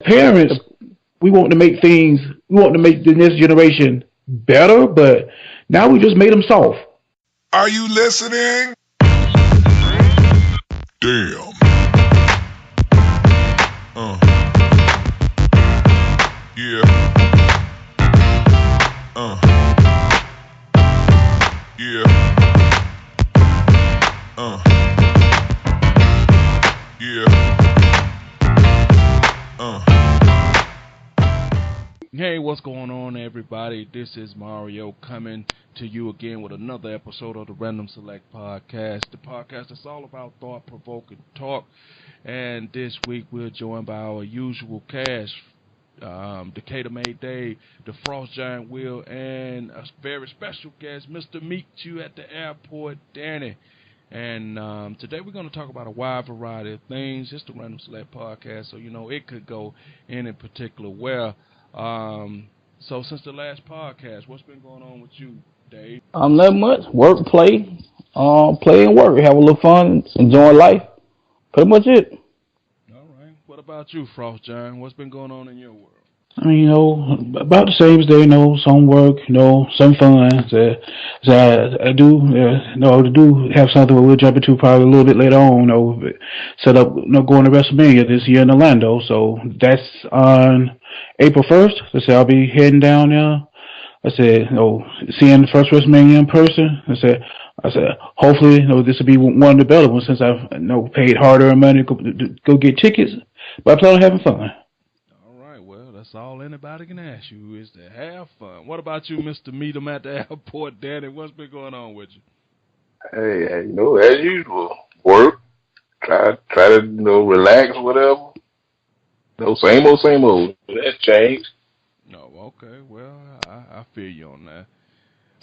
parents, we want to make the next generation better, but now we just made them soft. Are you listening? Damn. Yeah. Yeah. Yeah. Hey, what's going on, everybody? This is Mario coming to you again with another episode of the Random Select Podcast, the podcast that's all about thought-provoking talk. And this week we're joined by our usual cast, Decatur Mayday, the Frost Giant Will, and a very special guest, Mr. Meet You at the Airport, Danny. And today we're going to talk about a wide variety of things. It's the Random Select Podcast, so it could go any particular where. So since the last podcast, what's been going on with you, Dave? Not much. Work, play, play and work. Have a little fun, enjoy life. Pretty much it. All right. What about you, Frost Giant? What's been going on in your world? I mean, about the same as they, some work, some fun. So I do have something we'll jump into probably a little bit later on, set up, going to WrestleMania this year in Orlando. So that's on April 1st. I said I'll be heading down there. I said, seeing the first WrestleMania in person. I said, hopefully, this will be one of the better ones since I've paid hard-earned money to go get tickets. But I plan on having fun. That's all anybody can ask you is to have fun. What about you, Mr. Meet 'em at the Airport, Danny? What's been going on with you? Hey, as usual, work. Try to relax, whatever. Same old. That's changed. No, okay. Well, I feel you on that.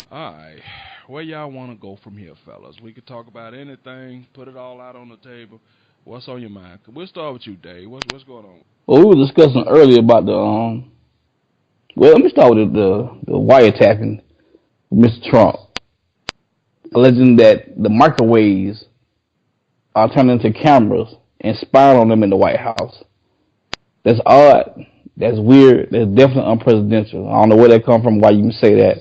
All right, where y'all want to go from here, fellas? We could talk about anything. Put it all out on the table. What's on your mind? We'll start with you, Dave. What's going on? Well, we were discussing earlier about the well, let me start with the wiretapping Mr. Trump, alleging that the microwaves are turned into cameras and spying on them in the White House. That's odd. That's weird. That's definitely unprecedented. I don't know where that come from, why you say that.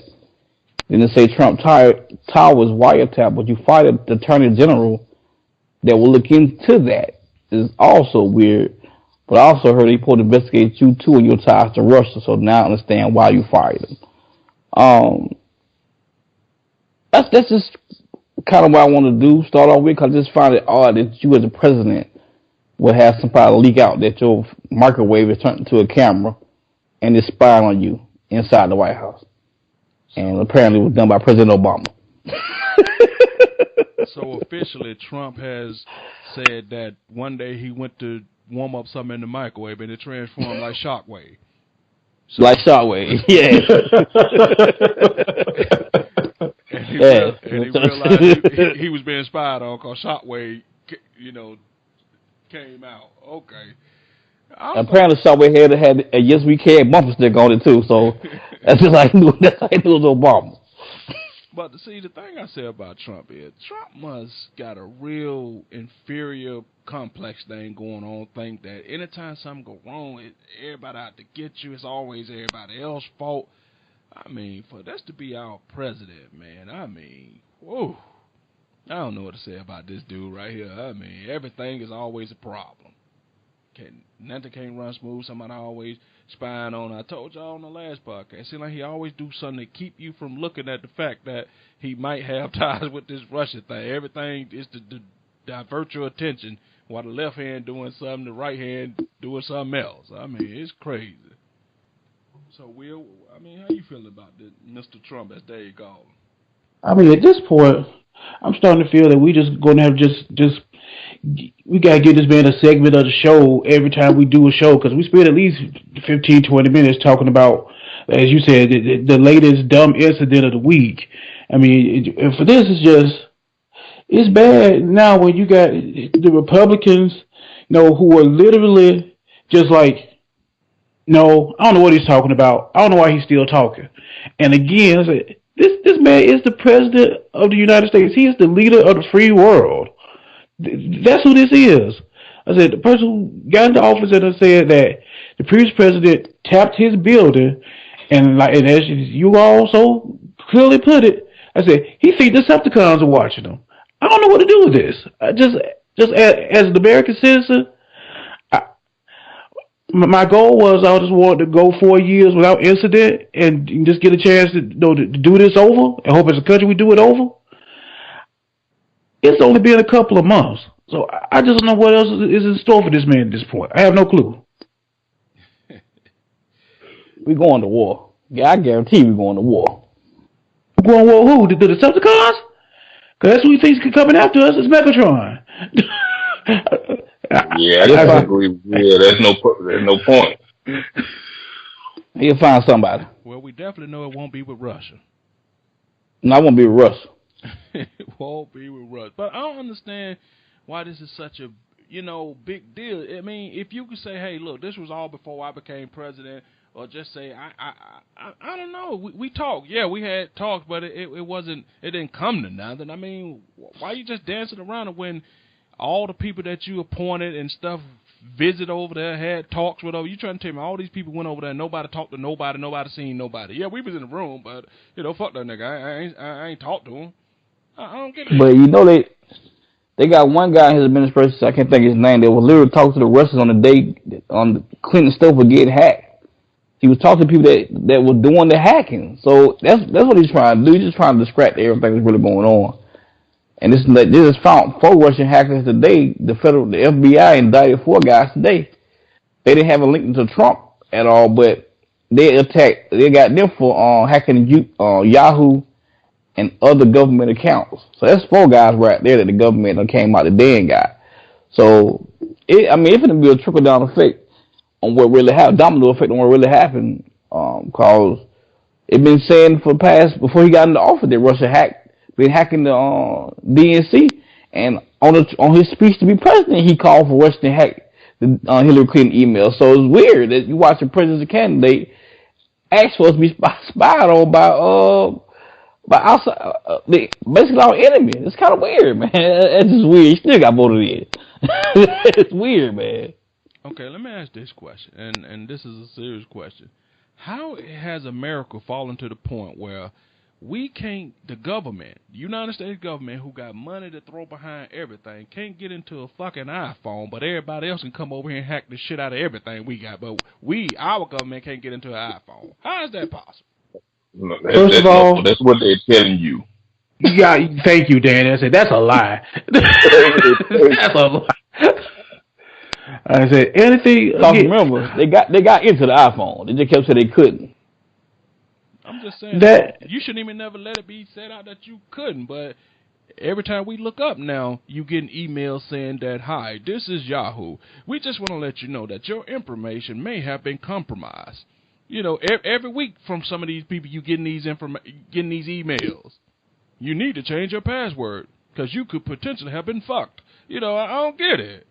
Then they say Trump Tower was wiretapped, but you fired the Attorney General that will look into that. Is also weird. But I also heard he supposed to investigate you too and your ties to Russia, so now I understand why you fired him. That's just kind of what I want to do, start off with, because I just find it odd that you as a president would have somebody leak out that your microwave is turned into a camera and is spying on you inside the White House. And apparently it was done by President Obama. So officially, Trump has said that one day he went to warm up something in the microwave and it transformed like Shockwave. So, like Shockwave, yeah. and he realized he was being spied on because Shockwave, came out. Okay. Apparently, Shockwave had a Yes We Can bumper sticker on it too, so that's just like that's how he knew it was Obama. But see, the thing I say about Trump is Trump must got a real inferior complex thing going on. Think that anytime something go wrong, everybody out to get you. It's always everybody else's fault. I mean, for this to be our president, man, whoa. I don't know what to say about this dude right here. I mean, everything is always a problem. Nothing can't run smooth. Somebody always spying on. I told y'all on the last podcast. It seems like he always do something to keep you from looking at the fact that he might have ties with this Russia thing. Everything is to divert your attention while the left hand doing something, the right hand doing something else. I mean, it's crazy. So, Will, how you feeling about this, Mr. Trump, as Dave called him? I mean, at this point, I'm starting to feel that we just going to have we got to give this man a segment of the show every time we do a show, because we spend at least 15, 20 minutes talking about, as you said, the latest dumb incident of the week. I mean, for this, it's bad now when you got the Republicans, who are literally just like, no, I don't know what he's talking about. I don't know why he's still talking. And again, this man is the president of the United States. He is the leader of the free world. That's who this is. I said the person who got into office and said that the previous president tapped his building, and as you all so clearly put it, I said he think the Decepticons are watching him. I don't know what to do with this. I just as an American citizen, my goal was I just wanted to go 4 years without incident and just get a chance to to do this over. I hope as a country we do it over. It's only been a couple of months. So I just don't know what else is in store for this man at this point. I have no clue. We going to war. Yeah, I guarantee we going to war. We're going to war who? The Decepticons? Because that's who he thinks coming after us is Megatron. Yeah, I disagree. Yeah, there's no point. He'll find somebody. Well, we definitely know it won't be with Russia. No, I won't be with Russia. It won't be with Russia. But I don't understand why this is such a big deal. I mean, if you could say, hey, look, this was all before I became president, or just say, I don't know. We talked. Yeah, we had talks, but it didn't come to nothing. I mean, why are you just dancing around when all the people that you appointed and stuff visit over there, had talks with over? You trying to tell me all these people went over there and nobody talked to nobody, nobody seen nobody? Yeah, we was in the room, but, fuck that nigga. I ain't talked to him. I don't get it. But, they got one guy in his administration, I can't think of his name, that was literally talking to the Russians on the day on Clinton stuff was getting hacked. He was talking to people that were doing the hacking. So that's what he's trying to do. He's just trying to distract everything that's really going on. And this is found 4 Russian hackers today. The FBI indicted 4 guys today. They didn't have a link to Trump at all, but they got them for hacking Yahoo and other government accounts. So that's 4 guys right there that the government came out the day and got. So it's going to be a trickle down effect on what really happened, domino effect on what really happened. Cause it been saying before he got into office that Russia been hacking the DNC, and on his speech to be president, he called for Russia to hack the Hillary Clinton email. So it's weird that you watch a presidential candidate ask for us to be spied on by outside, basically our enemy. It's kind of weird, man. It's just weird. He still got voted in. It's weird, man. Okay, let me ask this question, and this is a serious question. How has America fallen to the point where we can't, the government, the United States government, who got money to throw behind everything, can't get into a fucking iPhone, but everybody else can come over here and hack the shit out of everything we got, but our government can't get into an iPhone? How is that possible? No, First of all, that's what they're telling you. Yeah, thank you, Dan. I said that's a lie. That's a lie. I said anything. Remember, they got into the iPhone. They just kept saying they couldn't. I'm just saying that you shouldn't even never let it be said out that you couldn't. But every time we look up now, you get an email saying that, hi, this is Yahoo. We just want to let you know that your information may have been compromised. Every week from some of these people, you getting these emails. You need to change your password because you could potentially have been fucked. I don't get it.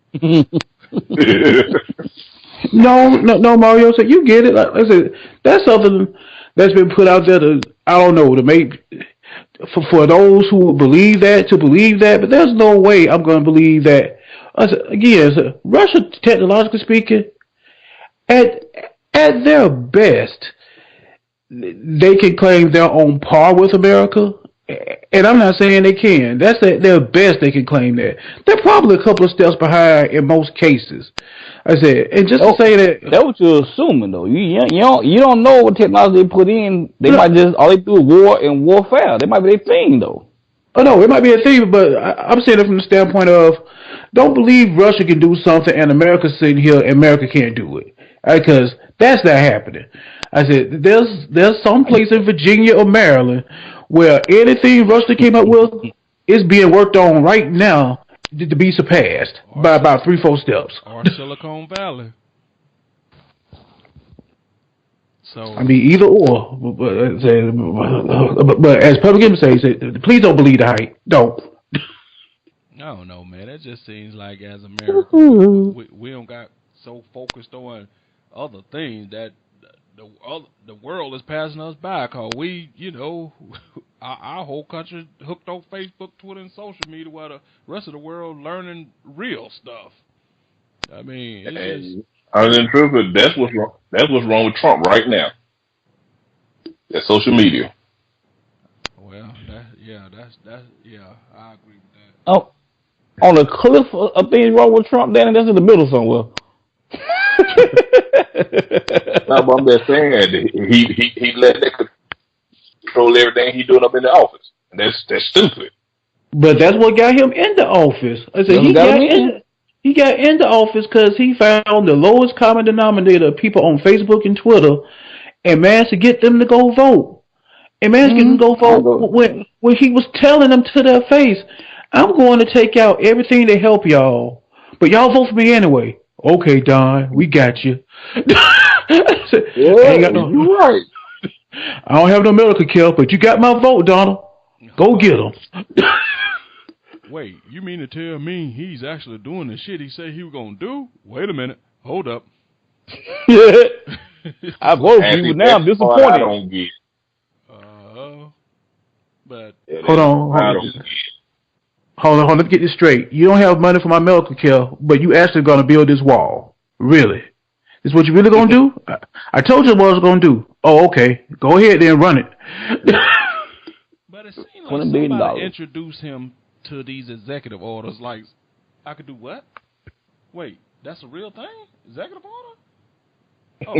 No, Mario. So you get it. Like I said, that's something that's been put out there to make for those who believe that to believe that. But there's no way I'm going to believe that. Again, Russia, technologically speaking, at their best, they can claim they're on par with America. And I'm not saying they can. That's at their best they can claim that. They're probably a couple of steps behind in most cases. I said, and just to say that. That's what you're assuming, though. You don't know what technology they put in. They might just, all they do is war and warfare. That might be their thing, though. Oh, no, it might be a thing, but I'm saying it from the standpoint of, don't believe Russia can do something and America's sitting here and America can't do it. Because that's not happening. I said, there's some place in Virginia or Maryland where anything Russia came up with is being worked on right now to be surpassed by about 3-4 steps. Or Silicon Valley. So either or. But as public enemy say, please don't believe the hype. Don't. I don't know, man. It just seems like as Americans, we don't got so focused on other things that the world is passing us by, cause we, our whole country hooked on Facebook, Twitter, and social media, while the rest of the world learning real stuff. I mean, it's just, And other than truth, that's what's wrong. That's what's wrong with Trump right now. That's social media. well, I agree with that. Oh, on the cliff of things wrong with Trump, Danny, that's in the middle somewhere. No, but I'm just saying that he let that control everything he's doing up in the office. And that's stupid. But that's what got him in the office. I said he got in the office because he found the lowest common denominator of people on Facebook and Twitter, and managed to get them to go vote. And managed to get them to go vote when he was telling them to their face, "I'm going to take out everything to help y'all, but y'all vote for me anyway." Okay, Don, we got you. Said, Yeah, you're right. I don't have no medical care, but you got my vote, Donald. Go get him. Wait, you mean to tell me he's actually doing the shit he said he was gonna do? Wait a minute, hold up. I vote for you, but now I'm disappointed. I don't get. But Hold on. Let's get this straight. You don't have money for my medical care, but you actually gonna build this wall. Really? This is what you really gonna do? I told you what I was gonna do. Oh, okay. Go ahead then, run it. But it seemed like somebody introduced him to these executive orders. Like, I could do what? Wait, that's a real thing? Executive order? Oh.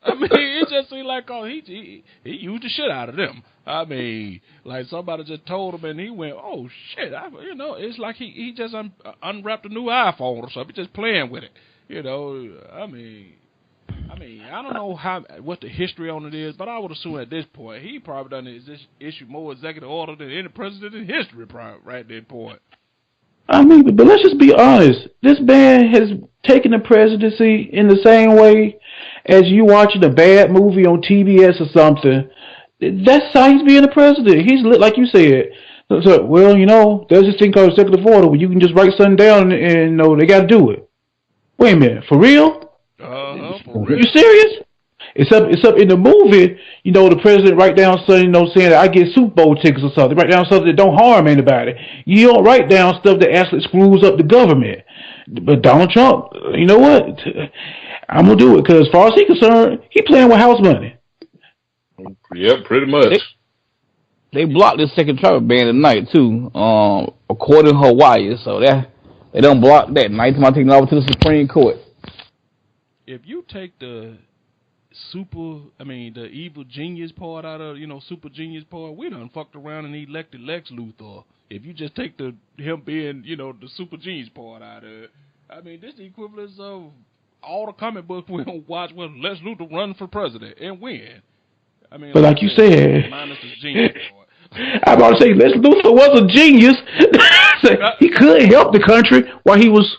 I mean, it just seemed like he used the shit out of them. I mean, like somebody just told him, and he went, "Oh shit!" It's like he just unwrapped a new iPhone or something, just playing with it. I mean, I don't know what the history on it is, but I would assume at this point he probably done issued more executive order than any president in history, right at that point. I mean, but let's just be honest. This man has taken the presidency in the same way as you watching a bad movie on TBS or something. That's how he's being the president. He's like you said. So, well, there's this thing called executive order where you can just write something down and they got to do it. Wait a minute, for real? For real. You serious? It's up in the movie. The president write down something, saying that I get Super Bowl tickets or something. Write down something that don't harm anybody. You don't write down stuff that actually screws up the government. But Donald Trump, you know what? I'm gonna do it because, as far as he's concerned, he playing with house money. Yep, pretty much. They blocked this second travel ban tonight too, according to Hawaii. So that they don't block that. Night time I take it over to the Supreme Court. If you take the evil genius part out of, super genius part, we done fucked around and elected Lex Luthor. If you just take him being, the super genius part out of it, I mean, this is the equivalent of all the comic books we don't watch when Lex Luthor run for president and win. I mean, but like you said, minus the genius part. I'm about to say Lex Luthor was a genius. He could help the country while he was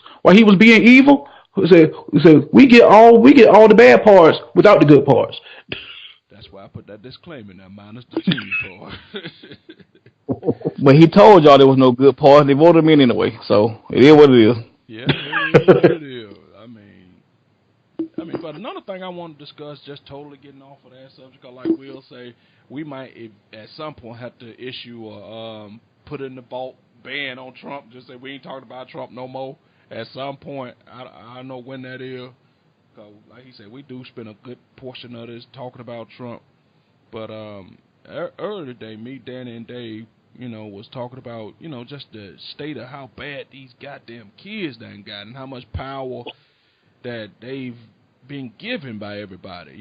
being evil. So we get all the bad parts without the good parts. That's why I put that disclaimer now, minus the genius part. But he told y'all there was no good part. They voted him in anyway, so it is what it is. Yeah, it is what it is. I mean, but another thing I want to discuss, just totally getting off of that subject, like we'll say, we might at some point have to issue a put in the vault ban on Trump. Just say we ain't talking about Trump no more. At some point, I don't know when that is. Cause like he said, we do spend a good portion of this talking about Trump. But earlier today, me, Danny, and Dave, was talking about, just the state of how bad these goddamn kids done got and how much power that they've been given by everybody,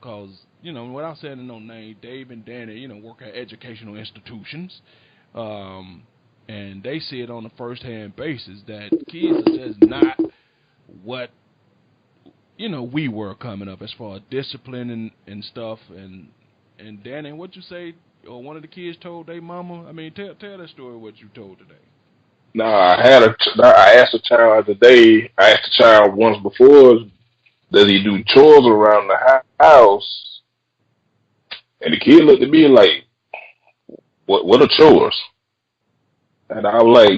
because, without saying no name, Dave and Danny, work at educational institutions, and they see it on a first-hand basis that kids are just not what, we were coming up as far as discipline and stuff, and Danny, what you say, or one of the kids told their mama, I mean, tell that story what you told today. No, I asked a child today. I asked the child once before, does he do chores around the house? And the kid looked at me like, "What are chores?" And I was like,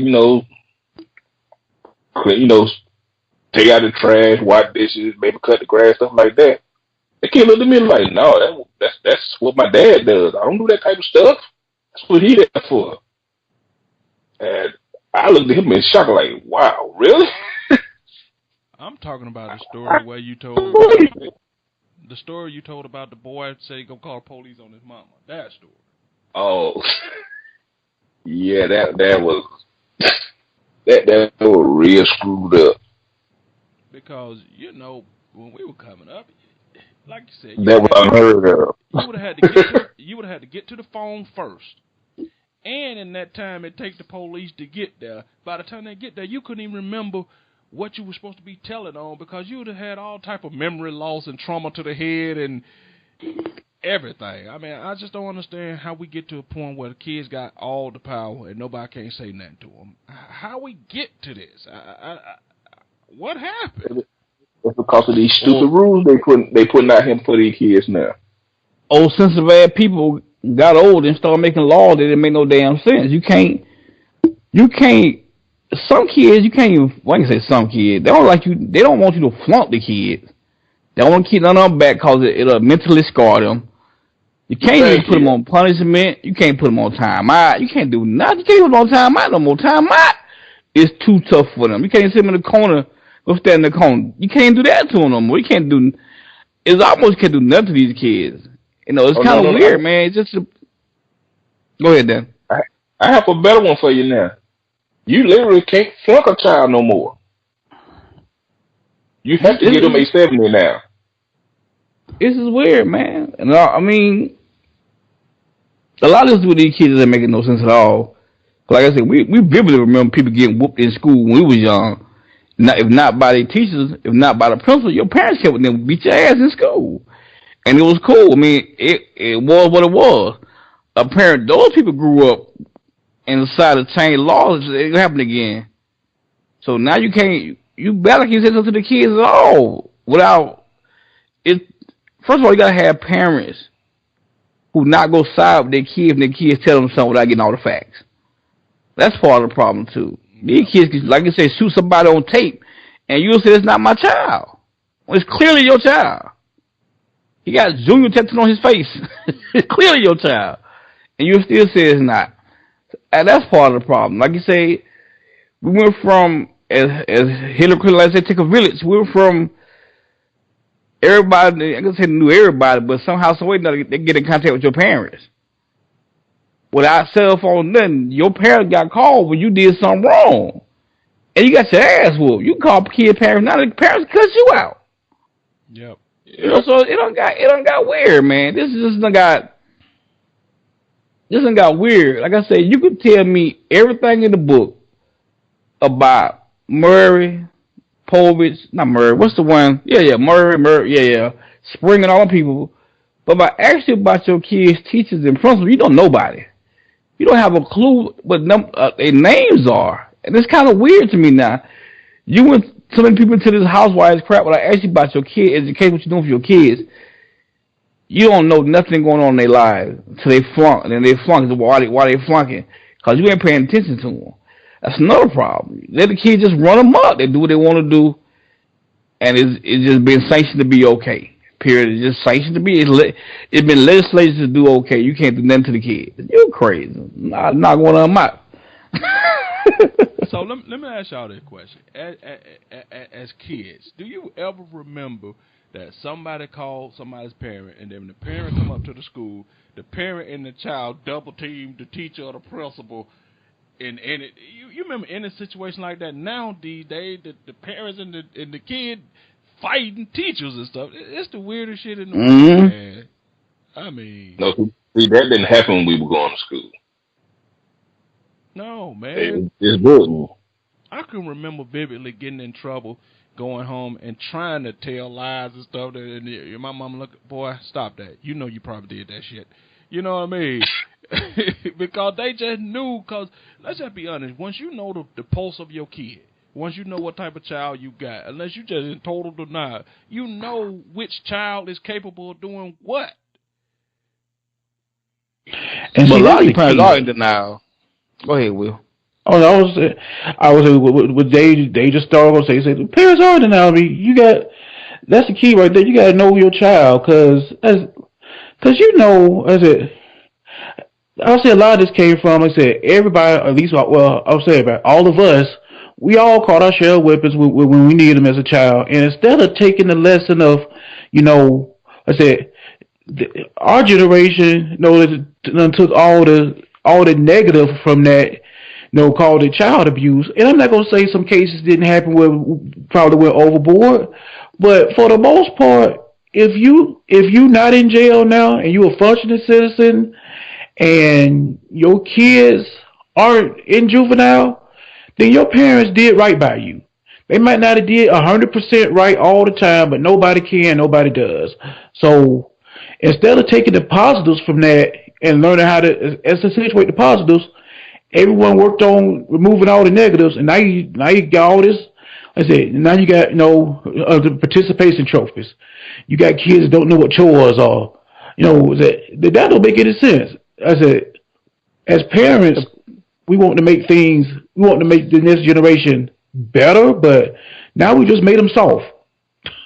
clean, take out the trash, wash dishes, maybe cut the grass, stuff like that. The kid looked at me like, "No, that's what my dad does. I don't do that type of stuff. That's what he there for." And I looked at him in shock, like, "Wow, really?" I'm talking about the story where you told the story you told about the boy say go call police on his mama. That story. Oh, yeah, that was that was real screwed up. Because when we were coming up, like you said, That was unheard of. You would have had to get to the phone first. And in that time it takes the police to get there. By the time they get there, you couldn't even remember what you were supposed to be telling on because you would have had all type of memory loss and trauma to the head and everything. I mean, I just don't understand how we get to a point where the kids got all the power and nobody can't say nothing to them. How we get to this? What happened? It's because of these stupid rules they putting out here for these kids now. Old sensitive people got old and started making laws that didn't make no damn sense. You can't. Some kids you can't even. Well, I can say some kids. They don't like you. They don't want you to flunk the kids. They don't want to keep none of them back because it'll mentally scar them. You can't even put them on punishment. You can't put them on time out. You can't do nothing. You can't put them on time out no more. Time out is too tough for them. You can't sit them in the corner. Go stand in the corner. You can't do that to them no more. You can't do. It's almost can't do nothing to these kids. It's kind of weird, man. It's just. Go ahead, Dan. I have a better one for you now. You literally can't flunk a child no more. You have to get them a 70 now. This is weird, man. And I mean, a lot of this with these kids isn't making no sense at all. Like I said, we vividly remember people getting whooped in school when we was young. If not by their teachers, if not by the principal, your parents kept them beat your ass in school. And it was cool. I mean, it was what it was. Apparently, those people grew up and decided to change laws. It happened again. So now you can't. You better can't say something to the kids at all without it. First of all, you gotta have parents who not go side with their kids and their kids tell them something without getting all the facts. That's part of the problem too. These kids, like I say, shoot somebody on tape, and you'll say it's not my child. Well, it's clearly your child. He got junior tattooed on his face. It's clearly your child, and you still say it's not. And that's part of the problem. Like you say, we went from as Hillary Clinton like said, take a village. We went from everybody. I can say knew everybody, but somehow, some way, they get in contact with your parents. Without cell phone, nothing. Your parents got called when you did something wrong, and you got your ass whooped. You call kid parents now, the parents cut you out. Yep. So it don't got weird, man. This done got weird. Like I said, you could tell me everything in the book about Murray, Povich, not Murray. What's the one? Yeah, Murray, yeah. Spring and all them people. But actually about your kids, teachers, and principals, you don't know nobody. You don't have a clue what their names are. And it's kind of weird to me now. You went so many people into this housewives crap when I ask you about your kid education, what you're doing for your kids. You don't know nothing going on in their lives until they flunk. And then they flunk. Why they flunking? Because you ain't paying attention to them. That's another problem. Let the kids just run them up. They do what they want to do. And it's just been sanctioned to be okay. Period. It's just sanctioned to be. It's been legislated to do okay. You can't do nothing to the kids. You're crazy. Not going on my. So let me ask y'all this question. As kids, do you ever remember that somebody called somebody's parent, and then when the parent come up to the school, the parent and the child double team the teacher or the principal, and you remember in a situation like that? Now these days, the parents and the kid fighting teachers and stuff. It's the weirdest shit in the world, man. I mean, no, see, that didn't happen when we were going to school. No, man. It's good. I can remember vividly getting in trouble, going home and trying to tell lies and stuff. And my mama look, boy, stop that. You know you probably did that shit. You know what I mean? Because they just knew. Because let's just be honest. Once you know the pulse of your kid, once you know what type of child you got, unless you just in total denial, you know which child is capable of doing what. And a lot of parents are in denial. Go ahead, Will. Oh, I was with they just started to say the parents are in denial. I mean, that's the key right there. You got to know your child, because you know, I'll say a lot of this came from, I said, everybody, at least, well, I'll say about all of us we all caught our share of weapons when we needed them as a child. And instead of taking the lesson of, I said, our generation, took all the negative from that, called it child abuse. And I'm not gonna say some cases didn't happen where we probably went overboard, but for the most part, if you not in jail now and you a functioning citizen, and your kids aren't in juvenile, then your parents did right by you. They might not have did 100% right all the time, but nobody can, nobody does. So instead of taking the positives from that and learning how to accentuate the positives, everyone worked on removing all the negatives, and now you got all this. I said, now you got the participation trophies. You got kids that don't know what chores are. That don't make any sense. I said, as parents, we want to make the next generation better, but now we just made them soft.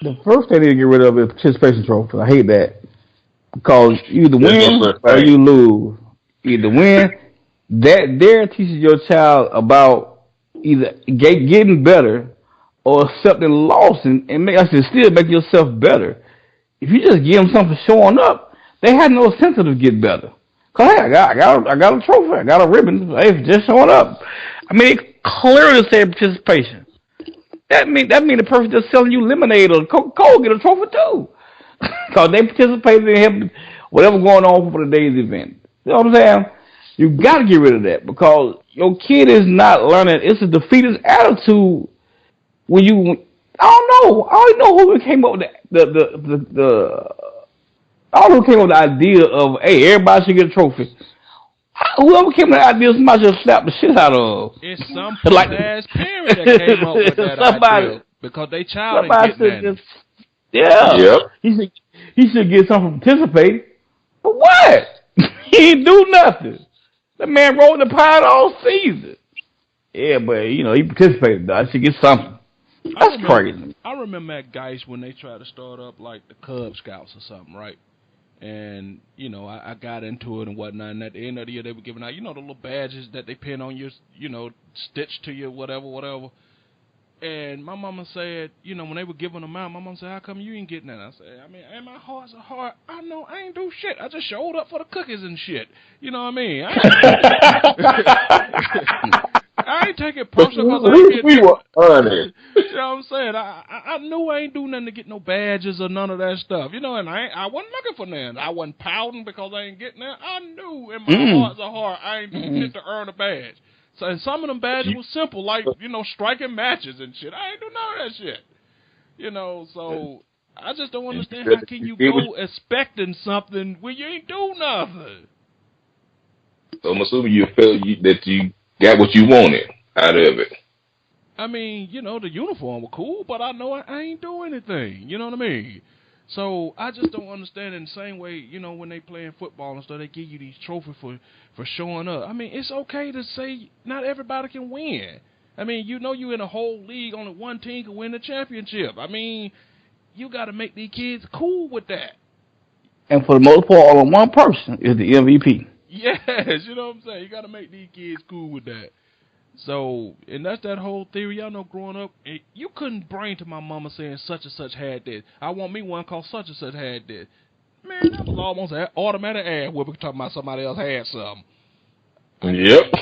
The first thing they need to get rid of is participation trophy. I hate that because you either win or you lose. Either win. That there teaches your child about either getting better or accepting loss and still make yourself better. If you just give them something for showing up, they have no incentive to get better. Cause hey, I got a trophy, I got a ribbon. Hey, just showing up. I mean, it clearly said participation. That mean the person just selling you lemonade or Coca-Cola get a trophy too, cause they participated in helping whatever going on for the day's event. You know what I'm saying? You got to get rid of that because your kid is not learning. It's a defeatist attitude. When you, I don't know. I don't know who came up with I don't know who came up with the idea of, hey, everybody should get a trophy. Whoever came up with the idea, somebody should slap the shit out of. It's some ass parent that came up with that idea because they child ain't getting that. Yeah. Yep. He should get something for participating. But what? He didn't do nothing. The man rolled the pie all season. Yeah, but he participated though. I should get something. That's crazy. I remember at Geist when they tried to start up like the Cub Scouts or something, right? And I got into it and whatnot. And at the end of the year, they were giving out, the little badges that they pin on your, stitched to your whatever. And my mama said, when they were giving them out, my mama said, how come you ain't getting that? I said, I mean, and my heart's a heart. I know I ain't do shit. I just showed up for the cookies and shit. You know what I mean? I ain't taking it personal because I ain't we were honest. You know what I'm saying? I knew I ain't do nothing to get no badges or none of that stuff. And I wasn't looking for nothing. I wasn't pouting because I ain't getting that. I knew in my heart's a heart I ain't doing shit to earn a badge. So, and some of them badges were simple, like, striking matches and shit. I ain't do none of that shit. So I just don't understand how can you go expecting something when you ain't do nothing. So I'm assuming you felt that you got what you wanted out of it. I mean, the uniform was cool, but I know I ain't do anything. You know what I mean? So I just don't understand in the same way, when they playing football and stuff, they give you these trophies for showing up. I mean, it's okay to say not everybody can win. I mean, you in a whole league, only one team can win the championship. I mean, you got to make these kids cool with that. And for the most part, only one person is the MVP. Yes, you know what I'm saying? You got to make these kids cool with that. So, and that's that whole theory. Y'all know growing up, you couldn't bring to my mama saying such and such had this. I want me one called such and such had this. Man, that was almost an automatic ad where we talking about somebody else had something. Yep.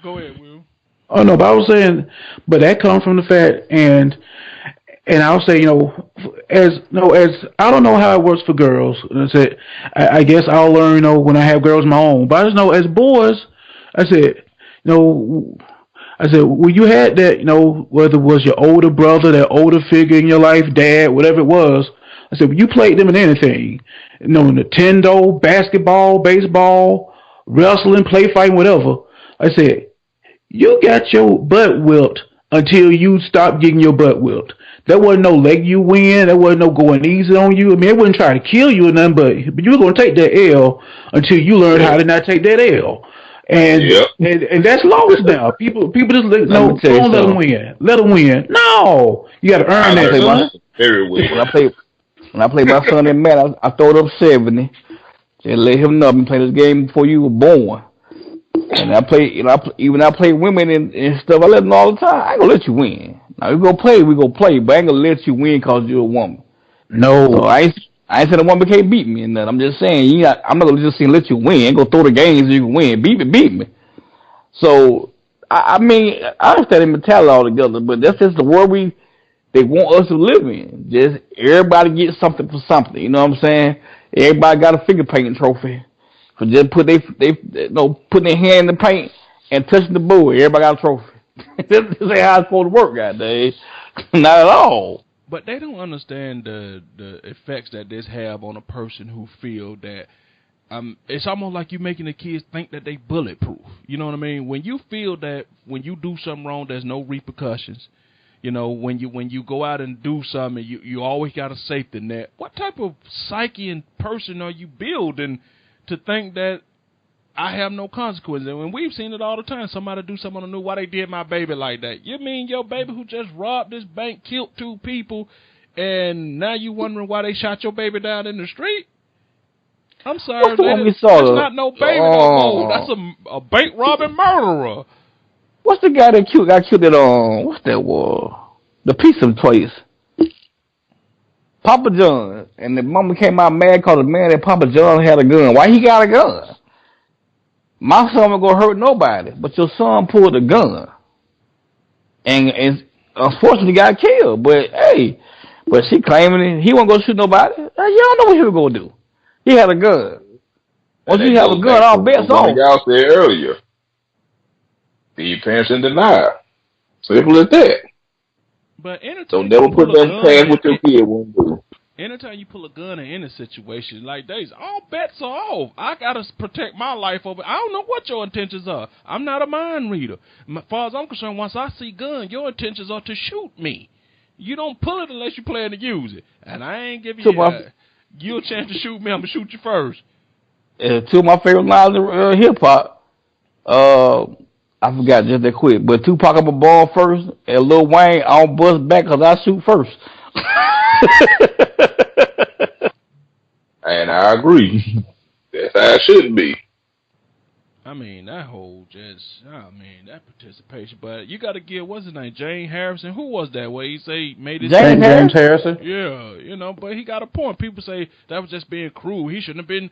Go ahead, Will. Oh no, but I was saying, but that comes from the fact, and I'll say, as I don't know how it works for girls. I guess I'll learn, when I have girls of my own. But I just know as boys, I said, when you had that, whether it was your older brother, that older figure in your life, dad, whatever it was, I said, when you played them in anything, Nintendo, basketball, baseball, wrestling, play fighting, whatever, I said, you got your butt whipped until you stopped getting your butt whipped. There wasn't no leg you win. There wasn't no going easy on you. I mean, it wasn't trying to kill you or nothing, but you were going to take that L until you learned how to not take that L. And and that's lost now. People just don't let them win. Let them win. No, you got to earn that. Very well. When I played my son in Madden, I throw it up 70. Just let him know I've been playing this game before you were born. And I play, even I play women and stuff. I let them all the time. I ain't gonna let you win. Now we gonna play, but I ain't gonna let you win because you're a woman. No. So I ain't saying a woman can't beat me and nothing. I'm just saying I'm not gonna just let you win. I ain't gonna throw the games so you can win. Beat me. So I mean, I understand the mentality altogether, but that's just the world they want us to live in. Just everybody get something for something. You know what I'm saying? Everybody got a finger painting trophy for just putting their hand in the paint and touching the board. Everybody got a trophy. This ain't how it's supposed to work, goddamn. Not at all. But they don't understand the effects that this have on a person who feel that it's almost like you making the kids think that they bulletproof. You know what I mean? When you feel that when you do something wrong, there's no repercussions. You know, when you go out and do something, you always got a safety net. What type of psyche and person are you building to think that I have no consequences? And we've seen it all the time. Somebody do something on the news. Why they did my baby like that? You mean your baby who just robbed this bank, killed 2 people, and now you wondering why they shot your baby down in the street? I'm sorry, that's not no baby no more. That's a bank robbing murderer. What's the guy that got killed at what's that war? The pizza place. Papa John. And the mama came out mad because the man at Papa John had a gun. Why he got a gun? My son ain't gonna hurt nobody, but your son pulled a gun. And unfortunately got killed. But hey, she claiming he wasn't gonna shoot nobody. You don't know what he was gonna do. He had a gun. Once you have a gun, all bets off. Y'all said earlier, the parents in denial. Simple as that. But so never put them past what your kid won't do. Anytime you pull a gun in any situation like this, all bets are off. I gotta protect my life over. I don't know what your intentions are. I'm not a mind reader. As far as I'm concerned, once I see gun, your intentions are to shoot me. You don't pull it unless you plan to use it, and I ain't giving you a chance to shoot me. I'm gonna shoot you first. Two of my favorite lines in hip hop. I forgot just that quick, but Tupac up a ball first, and Lil Wayne, I don't bust back because I shoot first. And I agree. That's how it should be. I mean, that participation. But you got to give, what's his name, James Harrison? Who was that? Where he say made his James Harrison? Yeah, but he got a point. People say that was just being cruel. He shouldn't have been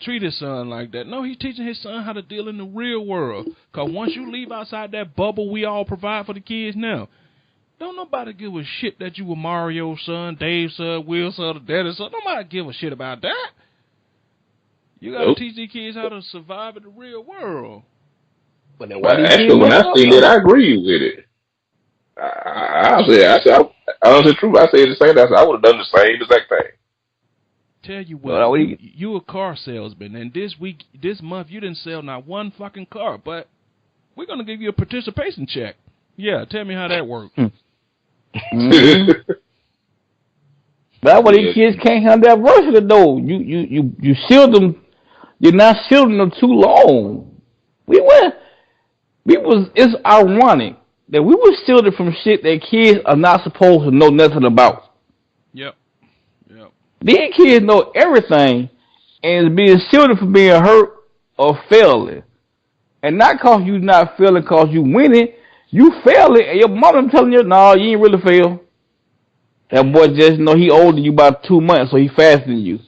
treat his son like that. No, he's teaching his son how to deal in the real world. Because once you leave outside that bubble we all provide for the kids now, don't nobody give a shit that you were Mario's son, Dave's son, Will's son, or Daddy's son. Nobody give a shit about that. You got to teach these kids how to survive in the real world. But then actually, when I seen it, I agree with it. I honestly, true. I say the same. I would have done the same exact thing. Tell you what, you a car salesman, and this month, you didn't sell not one fucking car, but we're gonna give you a participation check. Yeah, tell me how that works. Mm-hmm. That's why these kids can't handle adversity though. You shield them. You're not shielding them too long. It's ironic that we were shielded from shit that kids are not supposed to know nothing about. Yep. These kids know everything and is being shielded from being hurt or failing. And not cause you not failing, cause you winning. You failing and your mama telling you, no, you ain't really fail. That boy just he older than you by 2 months, so he faster than you.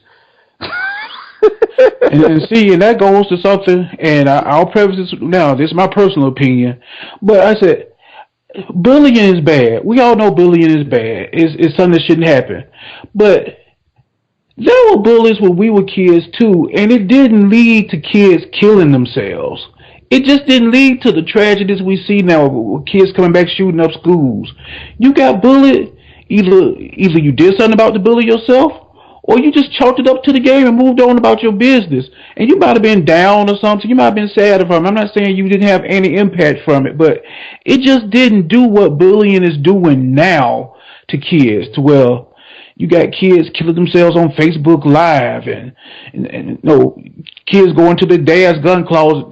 and see, and that goes to something, and I'll preface this now. This is my personal opinion, but I said bullying is bad. We all know bullying is bad. It's something that shouldn't happen. But there were bullies when we were kids too, and it didn't lead to kids killing themselves. It just didn't lead to the tragedies we see now with kids coming back shooting up schools. You got bullied, either you did something about the bully yourself, or you just chalked it up to the game and moved on about your business. And you might have been down or something. You might have been sad from it. I'm not saying you didn't have any impact from it, but it just didn't do what bullying is doing now to kids. To well, you got kids killing themselves on Facebook Live, and kids going to their dad's gun closet,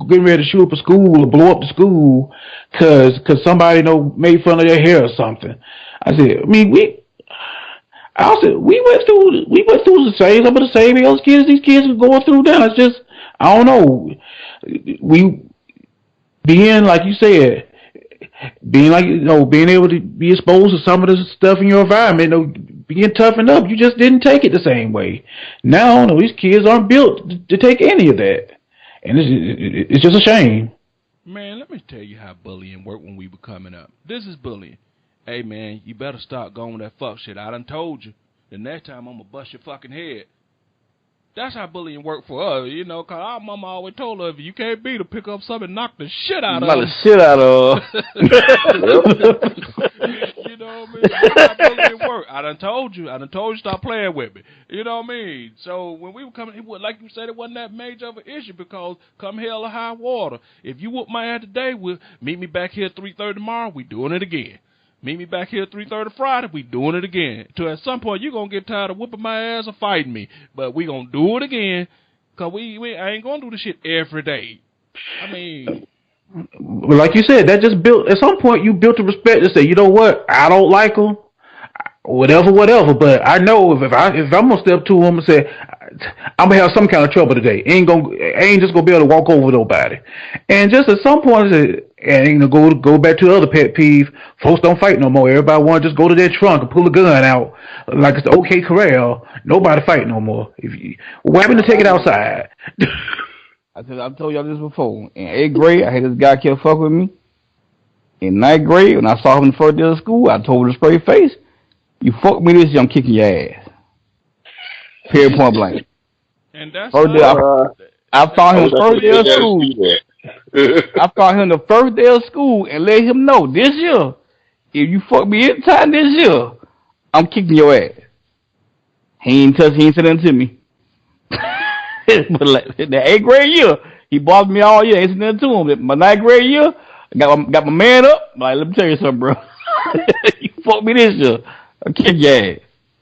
getting ready to shoot up a school or blow up the school because somebody made fun of their hair or something. I said, we went through some of the same else kids these kids are going through now. It's just I don't know. We being like you said, being like being able to be exposed to some of the stuff in your environment, being toughened up. You just didn't take it the same way. Now, these kids aren't built to take any of that, and it's just a shame. Man, let me tell you how bullying worked when we were coming up. This is bullying. Hey, man, you better stop going with that fuck shit. I done told you. The next time I'm gonna bust your fucking head. That's how bullying worked for us, cause our mama always told her if you can't beat her, pick up something and knock the shit out of her. Knock the shit out of You know what I mean? That's how bullying worked. I done told you, stop playing with me. You know what I mean? So when we were coming, like you said, it wasn't that major of an issue because come hell or high water, if you whoop my ass today, meet me back here at 3:30 tomorrow, we doing it again. Meet me back here at 3:30 Friday, we doing it again. Till at some point, you're going to get tired of whooping my ass or fighting me. But we going to do it again, because I ain't going to do this shit every day. I mean... Well, like you said, that just built... At some point, you built the respect to say, you know what? I don't like them. Whatever. But I know if I'm going to step to them and say, I'm going to have some kind of trouble today. I ain't just going to be able to walk over nobody. And just at some point, and go back to the other pet peeve. Folks don't fight no more. Everybody want to just go to their trunk and pull a gun out like it's the OK Corral. Nobody fight no more. What happened to take it outside? I've told y'all this before. In 8th grade, I had this guy kept fuck with me. In 9th grade, when I saw him the first day of school, I told him to straight face, "You fuck me this year, I'm kicking your ass." Period, point blank. And that's I found him the first day of school. I found him the first day of school and let him know this year, if you fuck me anytime this year, I'm kicking your ass. He ain't said nothing to me. But like, the 8th grade year, he bothered me all year. Ain't said nothing to him. But my 9th grade year, I got my man up. Like, let me tell you something, bro. You fuck me this year, I'll kick your ass.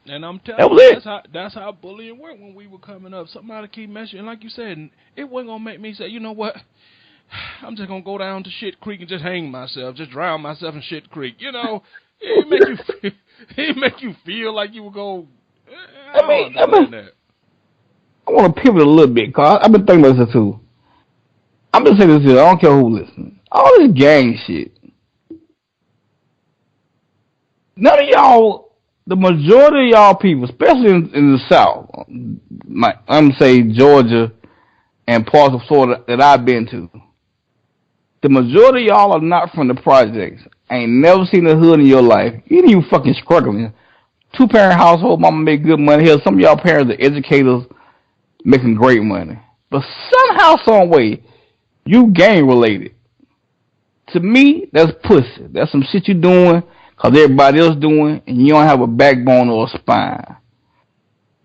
And I'm telling you, that's how bullying worked when we were coming up. Somebody keep messing, and like you said, it wasn't gonna make me say, you know what? I'm just gonna go down to Shit Creek and just hang myself, just drown myself in Shit Creek. It make you feel like you would go. I want to pivot a little bit, cause I've been thinking about this too. I'm just saying this here. I don't care who listens. All this gang shit. None of y'all, the majority of y'all people, especially in the South, I'm gonna say Georgia and parts of Florida that I've been to. The majority of y'all are not from the projects. Ain't never seen a hood in your life. You ain't even fucking struggling. 2-parent household, mama make good money. Hell, some of y'all parents are educators making great money. But somehow, some way, you gang related. To me, that's pussy. That's some shit you doing because everybody else doing, and you don't have a backbone or a spine.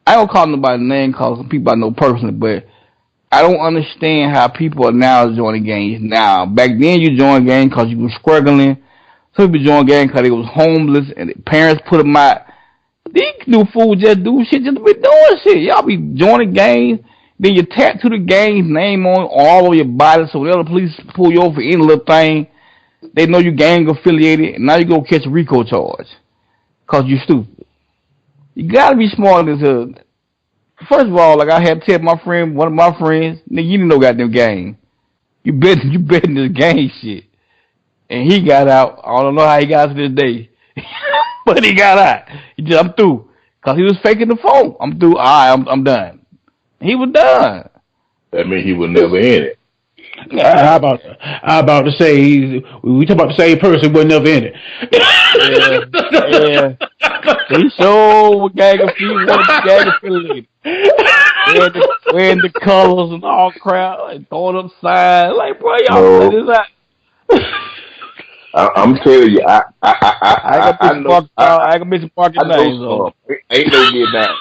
I don't call nobody name, call some people I know personally, but I don't understand how people are now joining gangs now. Back then, you joined gangs because you were struggling. Some people joined gangs because they was homeless, and their parents put them out. These new fools just do shit just to be doing shit. Y'all be joining gangs, then you tattoo the gang's name on all over your body, so whenever the police pull you over for any little thing, they know you gang affiliated, and now you go catch a RICO charge because you stupid. You gotta be smart in this hood. First of all, like I had to tell one of my friends, nigga, you didn't know goddamn gang. You betting this gang shit. And he got out. I don't know how he got to this day. But he got out. He just, I'm through. Because he was faking the phone. I'm through. All right, I'm done. He was done. That means he was never in it. How about to say, we talk about the same person, was never in it. Yeah. He showed gang affiliated. Wearing the colors and all crap, and throwing up signs. Like, bro, y'all say this out. I'm telling you, I ain't gonna miss parking names. Ain't no getting out.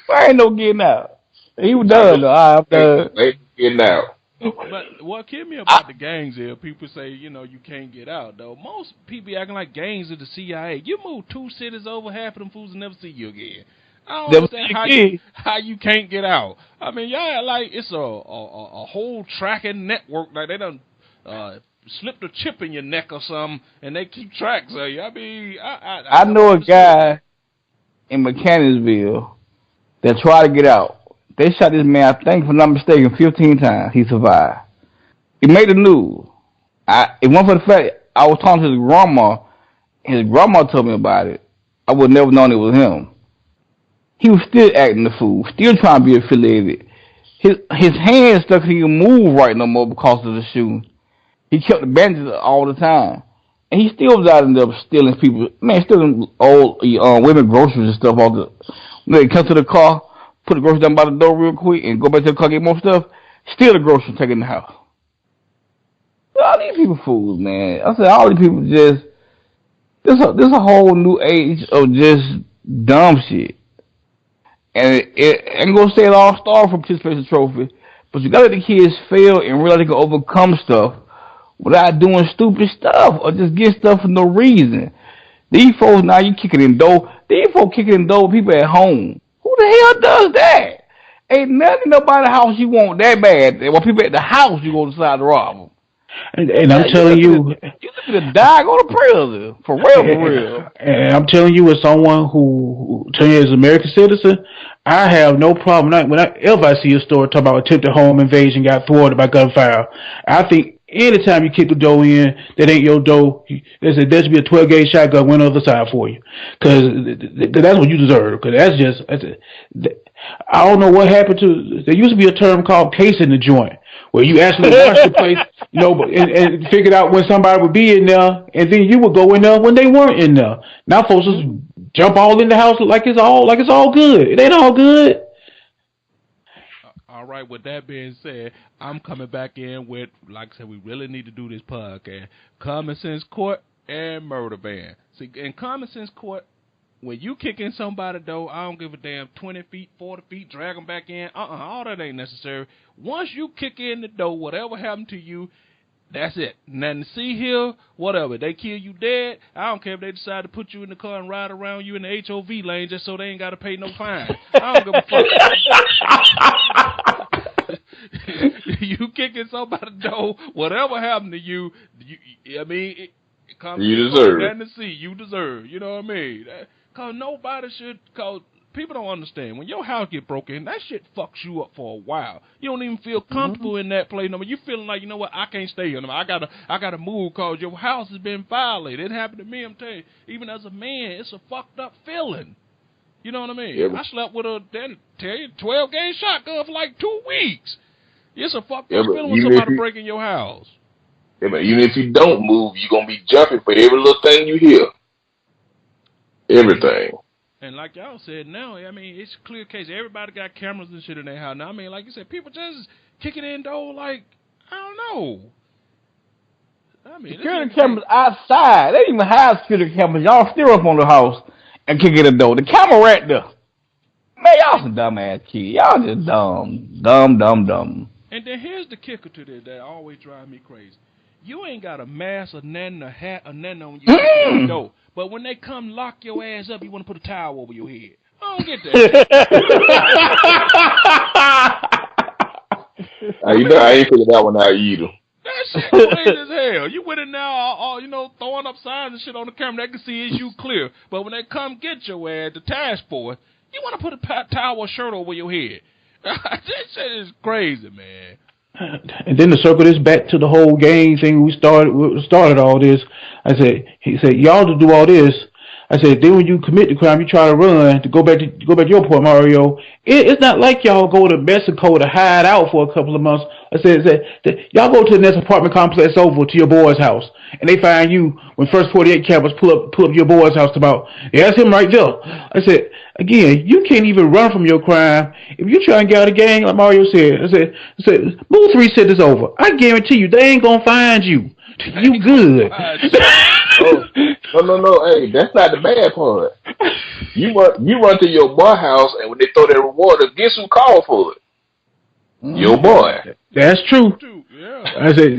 I ain't no getting out. He was done though. I'm done. Ain't getting out. But what killed me about the gangs is people say, you can't get out, though. Most people acting like gangs are the CIA. You move 2 cities over, half of them fools will never see you again. I don't understand how you can't get out. I mean, y'all like it's a whole tracking network. Like they done slipped a chip in your neck or something, and they keep tracks of you. I mean, I know a guy in Mechanicsville that tried to get out. They shot this man, I think, if I'm not mistaken, 15 times. He survived. He made the news. It wasn't for the fact I was talking to his grandma. His grandma told me about it. I would never known it was him. He was still acting the fool, still trying to be affiliated. His hands stuck, he couldn't move right no more because of the shooting. He kept the bandages all the time. And he still was out there stealing people. Man, stealing old women groceries and stuff. When they come to the car, put the groceries down by the door real quick and go back to the car, get more stuff, steal the groceries and take it in the house. All these people fools, man. I said, all these people just, this a whole new age of just dumb shit. And it ain't gonna say it all star for participation trophy, but you gotta let the kids fail and realize they can overcome stuff without doing stupid stuff or just get stuff for no reason. These folks now, you kicking in door. These folks kicking in door with people at home. Who the hell does that? Ain't nothing nobody house you want that bad. When people at the house, you gonna decide to rob them. And I'm telling you, you looking to die, go to prison for real. And I'm telling you, as someone who is an American citizen, I have no problem. Whenever I see a story talking about attempted home invasion got thwarted by gunfire, I think anytime you kick the door in, that ain't your door. There should be a 12-gauge shotgun went on the other side for you, because that's what you deserve. Because I don't know what happened to. There used to be a term called casing the joint, where you actually watch the place, and figured out when somebody would be in there, and then you would go in there when they weren't in there. Now folks just jump all in the house like it's all good. It ain't all good. All right, with that being said, I'm coming back in with, like I said, we really need to do this podcast. Common Sense Court and Murder Van. See, in Common Sense Court, when you kick in somebody, though, I don't give a damn, 20 feet, 40 feet, drag them back in. All that ain't necessary. Once you kick in the door, whatever happened to you, that's it. Nothing to see here, whatever. They kill you dead, I don't care if they decide to put you in the car and ride around you in the HOV lane just so they ain't got to pay no fine. I don't give a fuck. You kicking somebody's door, whatever happened to you, I mean, it comes you deserve it. Nothing to see, you deserve. You know what I mean? Because nobody should, because people don't understand. When your house get broken, that shit fucks you up for a while. You don't even feel comfortable in that place no more. You feeling like, you know what, I can't stay here no more. I gotta move because your house has been violated. It happened to me, I'm telling you. Even as a man, it's a fucked up feeling. You know what I mean? Yeah, I slept with a 12-gauge shotgun for like 2 weeks. It's a fucked up feeling when somebody breaking your house. Yeah, but even if you don't move, you're going to be jumping for every little thing you hear. Everything. And like y'all said, now, I mean, it's a clear case. Everybody got cameras and shit in their house. Now, I mean, like you said, people just kicking in door like, I don't know. I mean, security cameras outside. They didn't even have security cameras. Y'all still up on the house and kicking the door. The camera right there. Man, y'all some dumbass kids. Y'all just dumb. And then here's the kicker to this that always drives me crazy. You ain't got a mask or nothing, a hat or nothing on you door. But when they come lock your ass up, you want to put a towel over your head. I don't get that. I ain't figured that one out either. That shit crazy as hell. You went in there, all throwing up signs and shit on the camera. They can see it's you clear. But when they come get your ass, the task force, you want to put a towel or shirt over your head. That shit is crazy, man. And then to circle this back to the whole gang thing, we started all this. He said, y'all to do all this. I said, then when you commit the crime, you try to run to go back to your point, Mario. It's not like y'all go to Mexico to hide out for a couple of months. I said y'all go to the next apartment complex over to your boy's house, and they find you when First 48 cameras pull up your boy's house about. Yeah, that's him right there. I said, again, you can't even run from your crime if you try and get out of the gang, like Mario said. I said, move 3 cities over. I guarantee you, they ain't gonna find you. You good. No. Hey, that's not the bad part. You run to your boy house, and when they throw that reward, guess who called for it? Your boy. That's true. Yeah. I said,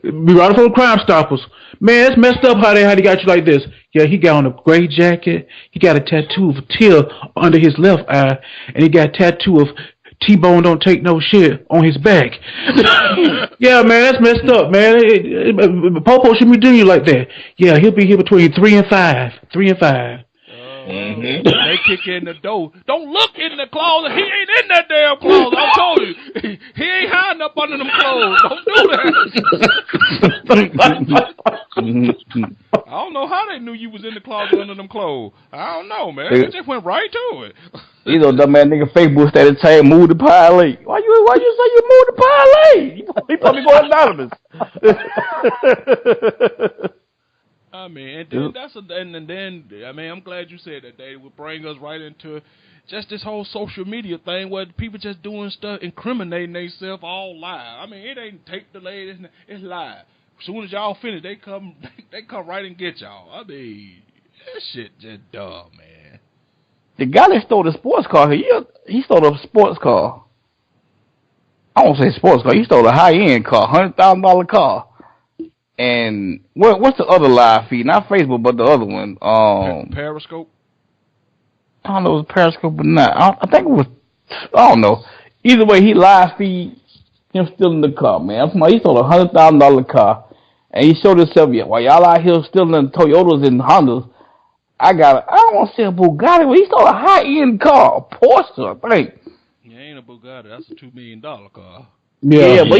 be running from Crime Stoppers. Man, it's messed up how they got you like this. Yeah, he got on a gray jacket. He got a tattoo of a tear under his left eye, and he got a tattoo of T-Bone don't take no shit on his back. Yeah, man, that's messed up, man. Popo shouldn't be doing you like that. Yeah, he'll be here between 3 and 5. 3 and 5. Oh Mhm. They kick in the door. Don't look in the closet. He ain't in that damn closet. I told you. He ain't hiding up under them clothes. Don't do that. I don't know how they knew you was in the closet under them clothes. I don't know, man. They just went right to it. You know, dumb man nigga Facebook started saying move to Pilate. Why you say you moved to Pilate? He probably go anonymous. I mean, and then and then I mean, I'm glad you said that. They would bring us right into just this whole social media thing where people just doing stuff, incriminating themselves all live. I mean, it ain't take the ladies, it's live. As soon as y'all finish, they come right and get y'all. I mean, that shit just dumb, man. The guy that stole the sports car, he stole a sports car. I won't say sports car. He stole a high-end car, $100,000 car. And what's the other live feed? Not Facebook, but the other one. Periscope? I don't know if it was Periscope or not. I think it was, I don't know. Either way, he live feed him stealing the car, man. He stole a $100,000 car. And he showed himself, while y'all out here stealing Toyotas and Hondas, I don't want to say a Bugatti, but he stole a high-end car, a Porsche, I think. Yeah, ain't a Bugatti. That's a $2 million car. Yeah, but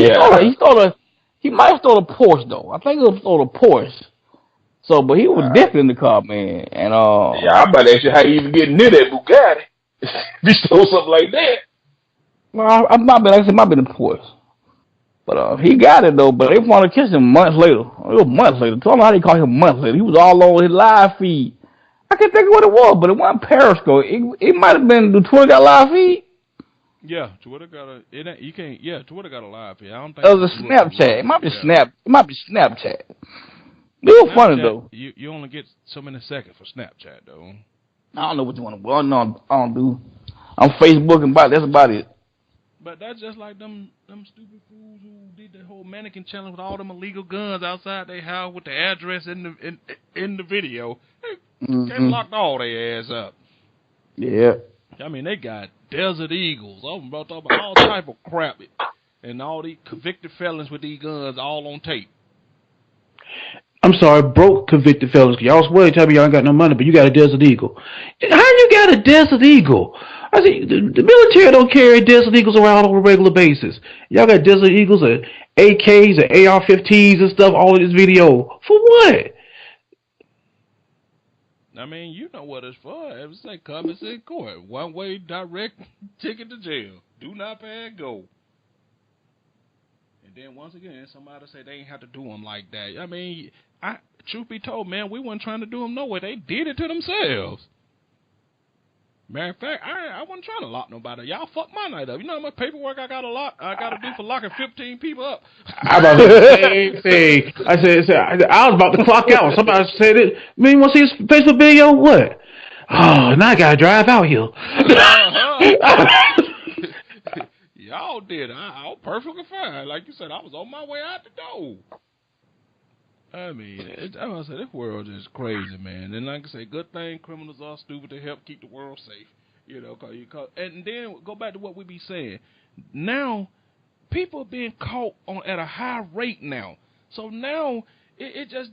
he might have stole a Porsche, though. I think he stole a Porsche. So, but he was definitely in the car, man. And yeah, I'm about to ask you how you even get near that Bugatti. If you stole something like that. Well, I might have been a Porsche. But he got it, though. But they wanted to kiss him months later. It was months later. Tell me how they call him months later. He was all over his live feed. I can't think of what it was, but it wasn't Periscope. It might have been, the Twitter got a live feed? Yeah, Twitter got a, Twitter got a live feed. I don't think it was a Snapchat. It might be Snapchat. It was funny, though. You only get so many seconds for Snapchat, though. I don't know what you want to do. No, I don't do. I'm Facebook and that's about it. But that's just like them stupid fools who did the whole mannequin challenge with all them illegal guns outside their house with the address in the video. They locked all their ass up. Yeah. I mean, they got Desert Eagles. I'm about to talk about all type of crap. And all these convicted felons with these guns all on tape. I'm sorry, broke convicted felons. Y'all swear tell me y'all ain't got no money, but you got a Desert Eagle. How you got a Desert Eagle? I see the military don't carry Desert Eagles around on a regular basis. Y'all got Desert Eagles and AKs and AR-15s and stuff all in this video. For what? I mean, you know what it's for. It's like come and sit court. One way direct ticket to jail. Do not pay and go. And then once again, somebody say they ain't have to do them like that. I mean, truth be told, man, we wasn't trying to do them no way. They did it to themselves. Matter of fact, I wasn't trying to lock nobody. Y'all fucked my night up. You know how much paperwork I got to do for locking 15 people up? I about to say, I said, I was about to clock out. Somebody said it. Man, you want to see his Facebook video? What? Oh, now I got to drive out here. Y'all did. I was perfectly fine. Like you said, I was on my way out the door. I mean, I said, this world is crazy, man. And like I say, good thing criminals are stupid to help keep the world safe. You know, and then go back to what we be saying. Now, people are being caught at a high rate now. So now, it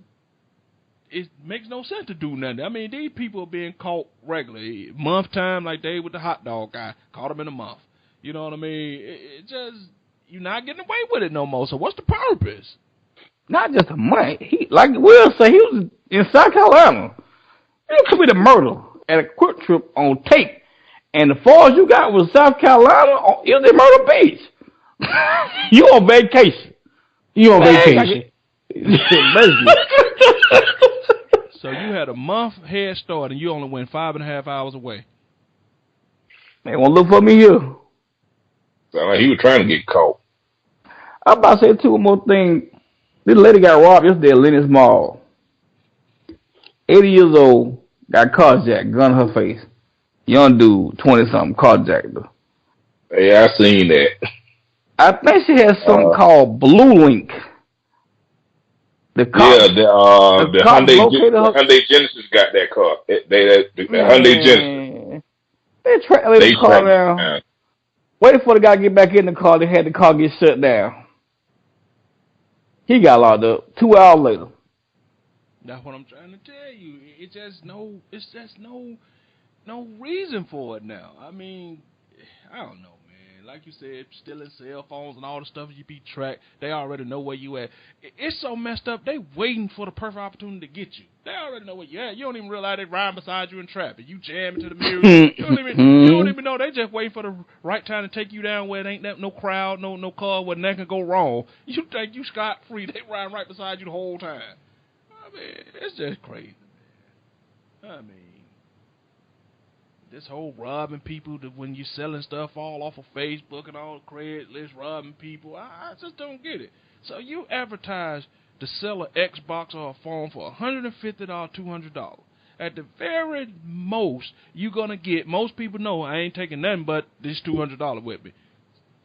makes no sense to do nothing. I mean, these people are being caught regularly. Month time, like they with the hot dog guy. Caught him in a month. You know what I mean? It just, you're not getting away with it no more. So what's the purpose? Not just a month. He, like Will say, he was in South Carolina. He committed murder at a quick trip on tape. And the far as you got was South Carolina, it was in Myrtle Beach. You on vacation. So you had a month head start and you only went 5.5 hours away. Man, won't look for me here. Sound like he was trying to get caught. I'm about to say, too, one more thing. This lady got robbed yesterday at Lennox Mall. 80 years old, got carjacked, gun in her face. Young dude, 20-something, carjacked her. Yeah, I seen that. I think she has something called Blue Link. The Hyundai Genesis got that car. The Hyundai Genesis. They tracked the car down. Waiting for the guy to get back in the car. They had the car get shut down. He got locked up 2 hours later. That's what I'm trying to tell you. It's just no. no reason for it now. I mean, I don't know, man. Like you said, stealing cell phones and all the stuff you be tracked. They already know where you at. It's so messed up. They waiting for the perfect opportunity to get you. They already know where you at. You don't even realize they riding beside you in traffic. You jam into the mirror. You don't even know. They just waiting for the right time to take you down where it ain't no crowd, no car, where nothing can go wrong. You think you scot free. They riding right beside you the whole time. I mean, it's just crazy, man. I mean, this whole robbing people when you selling stuff all off of Facebook and all Craigslist, robbing people, I just don't get it. So you advertise to sell an Xbox or a phone for $150, $200. At the very most, you're going to get, most people know I ain't taking nothing but this $200 with me.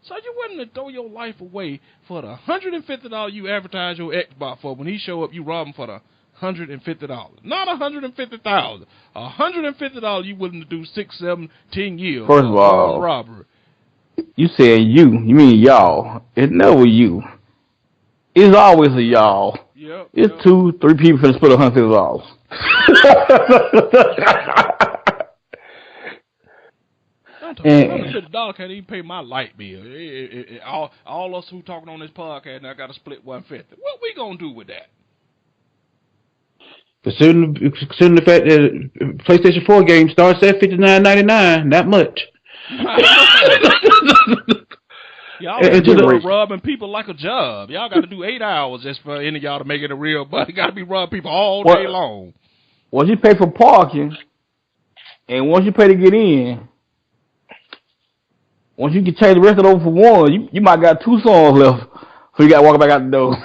So you wouldn't throw your life away for the $150 you advertise your Xbox for. When he show up, you rob him for the $150. Not $150,000. $150 you willing to do 6, 7, 10 years. First of all, robbery. You said you mean y'all. It's never you. It's always a y'all. Yep, it's 2, 3 people finna split $150. $150 can't even pay my light bill. All us who talking on this podcast now got to split $150. What we gonna do with that? Considering the fact that PlayStation 4 game starts at $59.99, not much. Y'all are robbing people like a job. Y'all got to do 8 hours just for any of y'all to make it a real buck. You got to be robbing people all day long. Once you pay for parking, and once you pay to get in, once you can change the rest of it over for one, you might got 2 songs left, so you got to walk back out the door.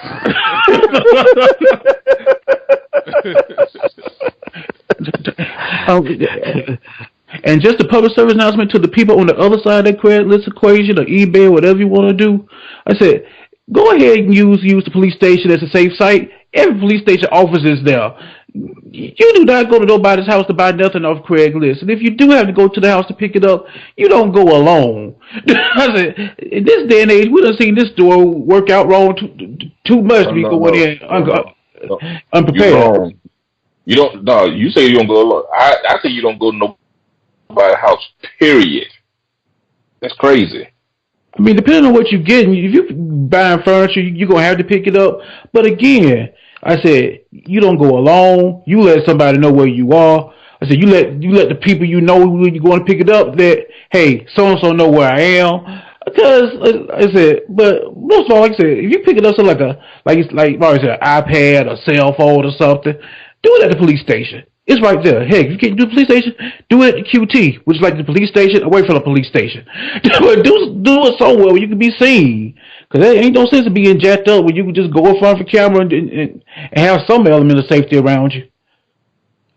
And just a public service announcement to the people on the other side of that Craigslist equation or eBay or whatever you want to do. I said, go ahead and use the police station as a safe site. Every police station office is there. You do not go to nobody's house to buy nothing off Craigslist. And if you do have to go to the house to pick it up, you don't go alone. I said, in this day and age, we done seen this store work out wrong too much to be going in unprepared. You don't. No, you say you don't go alone. I say you don't go to nobody's house. Period. That's crazy. I mean, depending on what you're getting, if you're buying furniture, you're gonna have to pick it up. But again, I said you don't go alone. You let somebody know where you are. I said you let the people you know when you're going to pick it up that hey, so and so know where I am. Because I said, but most of all, like I said, if you pick it up something like I said, an iPad or cell phone or something, do it at the police station. It's right there. Heck, if you can't do the police station, do it at the QT, which is like the police station, away from the police station. do it somewhere where you can be seen. Because there ain't no sense of being jacked up when you can just go in front of the camera and have some element of safety around you.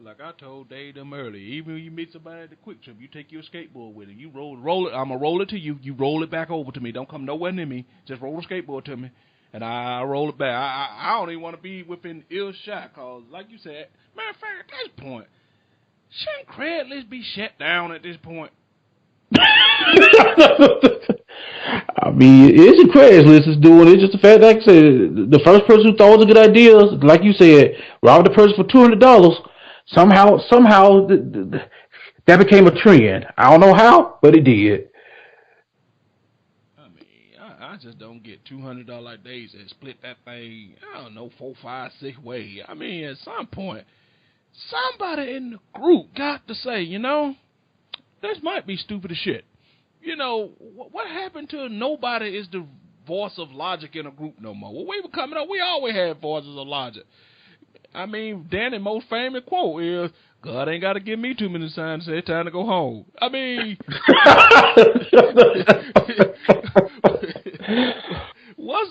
Like I told Dave them earlier, even when you meet somebody at the Quick Trip, you take your skateboard with it. You roll it. I'm going to roll it to you. You roll it back over to me. Don't come nowhere near me. Just roll the skateboard to me. And I roll it back. I don't even want to be within earshot, because, like you said, matter of fact, at this point, shouldn't Craigslist be shut down at this point? I mean, it isn't Craigslist is doing it. Just the fact, like I said, the first person who thought it was a good idea, like you said, robbed the person for $200. Somehow, that became a trend. I don't know how, but it did. I just don't get $200 days and split that thing, I don't know, 4, 5, 6 ways. I mean, at some point, somebody in the group got to say, you know, this might be stupid as shit. You know, what happened to nobody is the voice of logic in a group no more? When we were coming up, we always had voices of logic. I mean, Danny's most famous quote is, God ain't got to give me too many signs to say it's time to go home. I mean,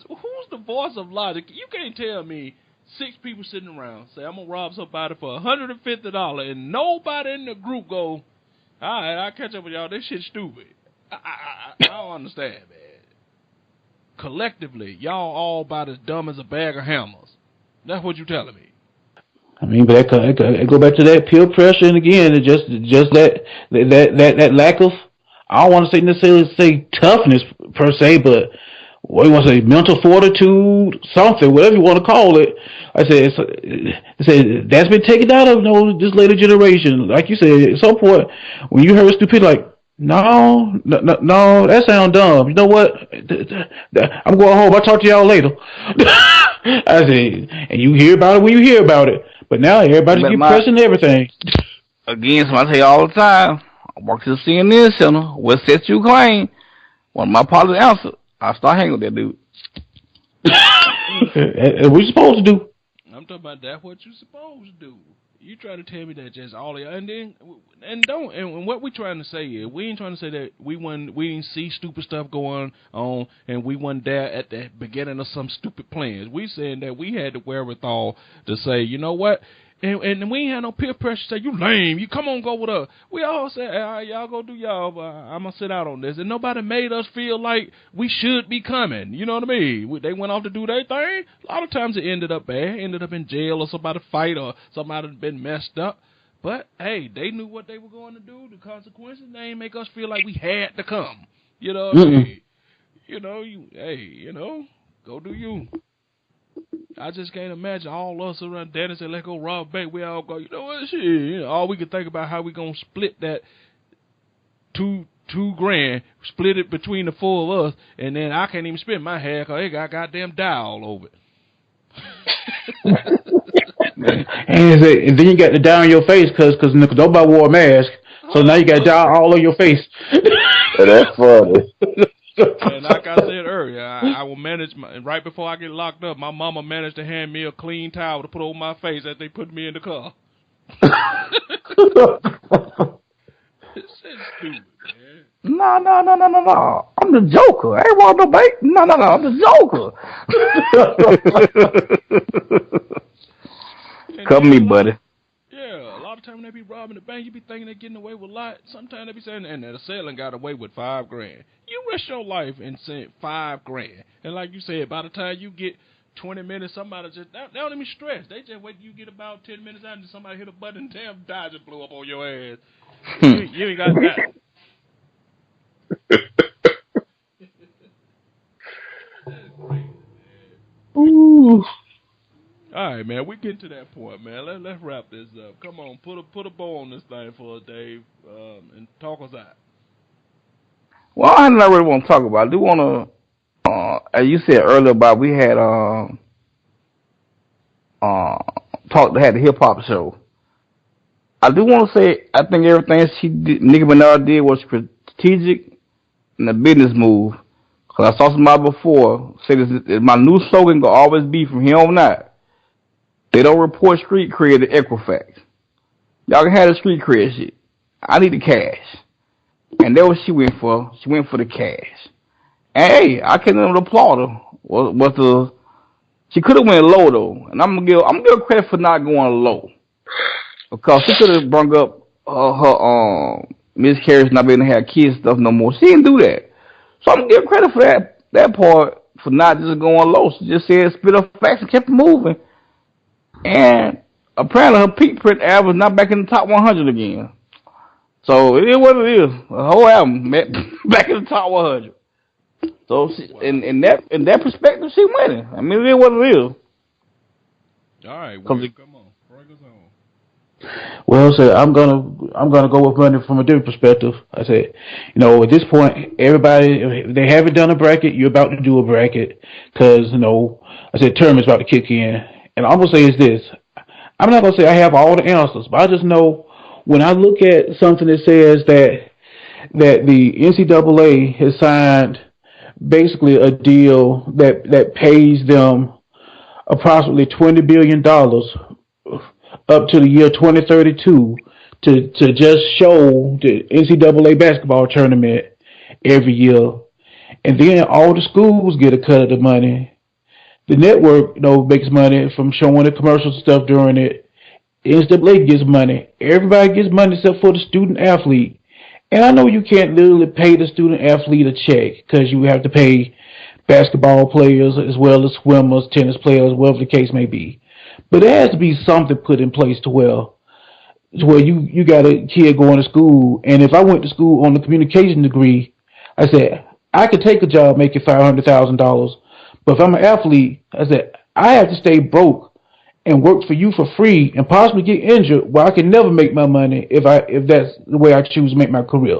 who's the voice of logic? You can't tell me 6 people sitting around say, I'm going to rob somebody for $150 and nobody in the group go, all right, I'll catch up with y'all. This shit's stupid. I don't understand, man. Collectively, y'all all about as dumb as a bag of hammers. That's what you telling me. I mean, but I go back to that peer pressure, and again, just that lack of, I don't want to necessarily say toughness per se, but what do you want to say, mental fortitude, something, whatever you want to call it. I said that's been taken out of this later generation. Like you said, at some point when you heard stupid, like no, that sounds dumb. You know what? I'm going home. I'll talk to y'all later. I said, and you hear about it when you hear about it. But now everybody's getting pressing everything. Again, so I tell you all the time, I work to the CNN Center. What sets you claim? One of my pilots answered. I start hanging with that dude. And what you supposed to do? I'm talking about that. What you supposed to do? You try to tell me that just all of and what we trying to say is we ain't trying to say that we didn't see stupid stuff going on and we wasn't there at the beginning of some stupid plans. We saying that we had the wherewithal to say, you know what? And we ain't had no peer pressure to say, you lame, you come on, go with us. We all said, all right, y'all go do y'all, but I'm going to sit out on this. And nobody made us feel like we should be coming. You know what I mean? They went off to do their thing. A lot of times it ended up bad, ended up in jail or somebody fight or somebody been messed up. But, hey, they knew what they were going to do, the consequences. They ain't make us feel like we had to come. You know what I mean? You know, go do you. I just can't imagine all us around Dennis and let's go rob bank. We all go, you know what, shit. You know, all we can think about how we gonna split that $2,000, split it between the four of us, and then I can't even spend my hair because they got goddamn dye all over it. And then you got the dye on your face because nobody wore a mask, so now you got dye all on your face. That's funny. And like I said earlier, I will manage right before I get locked up. My mama managed to hand me a clean towel to put over my face as they put me in the car. It's stupid, man. No. I'm the Joker. I ain't want no bait. No. I'm the Joker. Cover me, buddy. Yeah, a lot of times when they be robbing the bank, you be thinking they're getting away with a lot. Sometimes they be saying, and the assailant got away with $5,000. You risk your life and send $5,000. And like you said, by the time you get 20 minutes, somebody just, they don't even stress. They just wait till you get about 10 minutes out and somebody hit a button and damn dye just blew up on your ass. You ain't got that. That's crazy, man. Ooh. All right, man. We get to that point, man. Let's wrap this up. Come on, put a bow on this thing for us, Dave, and talk us out. Well, I don't really want to talk about. I do want to, as you said earlier, about we had had the hip hop show. I do want to say I think everything Nicki Minaj did was strategic and a business move. Cause I saw somebody before say this. My new slogan will always be from here on out. They don't report street cred to Equifax. Y'all can have the street cred shit. I need the cash. And that's what she went for. She went for the cash. And hey, I can't even applaud her. She could have went low though, and I'm gonna give her credit for not going low, because she could have brought up her miscarriage, not being able to have kids stuff no more. She didn't do that, so I'm gonna give her credit for that part for not just going low. She just said spit up facts and kept it moving. And apparently her peak print average not back in the top 100 again. So it is what it is. The whole album back in the top 100. So she, in that perspective, she winning. I mean, it is what it is. All right, well, come on, bring us on. Well, so I'm gonna go with money from a different perspective. I said, at this point, everybody, if they haven't done a bracket, you're about to do a bracket, because I said term is about to kick in. And I'm gonna say is this: I'm not gonna say I have all the answers, but I just know when I look at something that says that the NCAA has signed basically a deal that pays them approximately $20 billion up to the year 2032 to just show the NCAA basketball tournament every year, and then all the schools get a cut of the money. The network, makes money from showing the commercial stuff during it. NCAA gets money. Everybody gets money except for the student athlete. And I know you can't literally pay the student athlete a check, because you have to pay basketball players as well as swimmers, tennis players, whatever the case may be. But there has to be something put in place to where you got a kid going to school, and if I went to school on a communication degree, I said I could take a job making $500,000, but if I'm an athlete, I said I have to stay broke and work for you for free and possibly get injured where I can never make my money if that's the way I choose to make my career.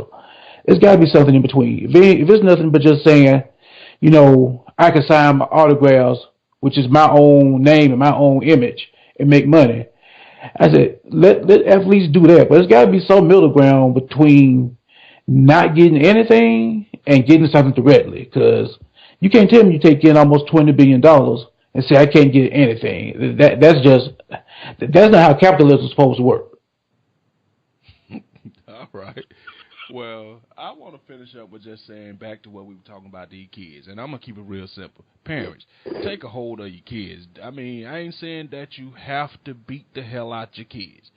It's got to be something in between. If it's nothing but just saying, I can sign my autographs, which is my own name and my own image, and make money. I said, let athletes do that, but it's got to be some middle ground between not getting anything and getting something directly, because you can't tell me you take in almost $20 billion and say I can't get anything. That's not how capitalism is supposed to work. All right. Well, I want to finish up with just saying back to what we were talking about these kids, and I'm going to keep it real simple. Parents, take a hold of your kids. I mean, I ain't saying that you have to beat the hell out your kids,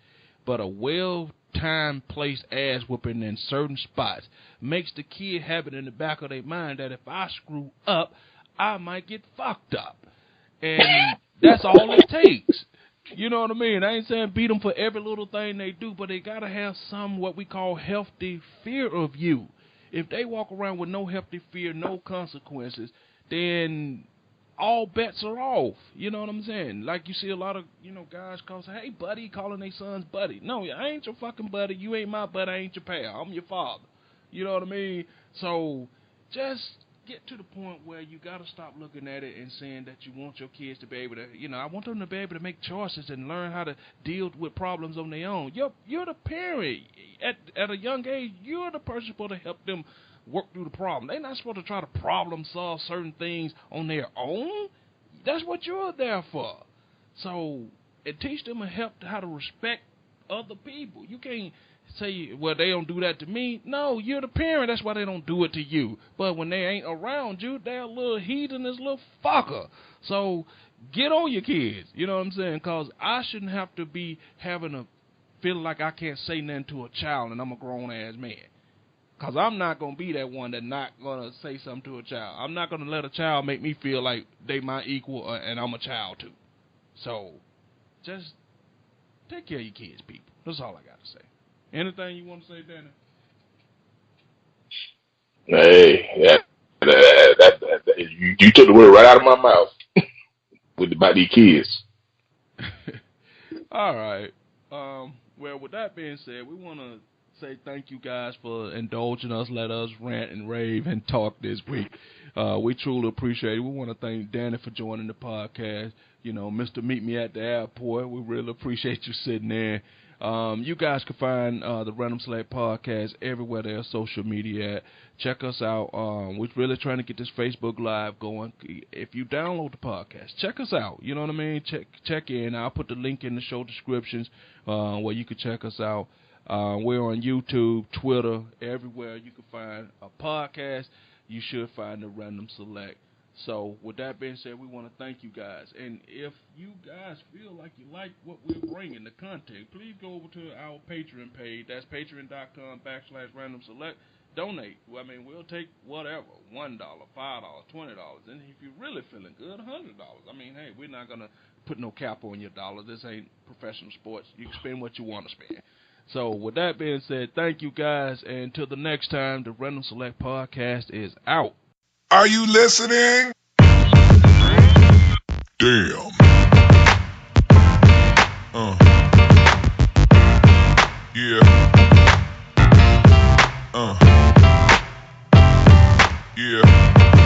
but a well-timed, placed ass whooping in certain spots makes the kid have it in the back of their mind that if I screw up, I might get fucked up. And that's all it takes. You know what I mean? I ain't saying beat them for every little thing they do, but they got to have some what we call healthy fear of you. If they walk around with no healthy fear, no consequences, then all bets are off. You know what I'm saying? Like you see a lot of, guys hey, buddy, calling their sons buddy. No, I ain't your fucking buddy. You ain't my buddy. I ain't your pal. I'm your father. You know what I mean? So just get to the point where you got to stop looking at it and saying that you want your kids to be able to, I want them to be able to make choices and learn how to deal with problems on their own. You're the parent. At a young age, you're the person supposed to help them work through the problem. They're not supposed to try to problem solve certain things on their own. That's what you're there for. So, and teach them how to respect other people. You can't say, well, they don't do that to me. No, you're the parent. That's why they don't do it to you. But when they ain't around you, they're a little heathenous little fucker. So get on your kids. You know what I'm saying? Because I shouldn't have to be feeling like I can't say nothing to a child and I'm a grown-ass man. Because I'm not going to be that one that's not going to say something to a child. I'm not going to let a child make me feel like they my equal and I'm a child too. So just take care of your kids, people. That's all I got to say. Anything you want to say, Danny? Hey, you took the word right out of my mouth about these kids. All right. Well, with that being said, we want to say thank you guys for indulging us, let us rant and rave and talk this week. We truly appreciate it. We want to thank Danny for joining the podcast. Mr. Meet Me at the Airport, we really appreciate you sitting there. You guys can find the Random Select Podcast everywhere there's social media at. Check us out. We're really trying to get this Facebook Live going. If you download the podcast, check us out. You know what I mean? Check in. I'll put the link in the show descriptions where you can check us out. We're on YouTube, Twitter, everywhere you can find a podcast. You should find the Random Select. So, with that being said, we want to thank you guys. And if you guys feel like you like what we're bringing, the content, please go over to our Patreon page. That's patreon.com/Random Select. Donate. We'll take whatever, $1, $5, $20. And if you're really feeling good, $100. Hey, we're not going to put no cap on your dollar. This ain't professional sports. You can spend what you want to spend. So, with that being said, thank you guys. And until the next time, the Random Select Podcast is out. Are you listening? Damn. Yeah. Yeah.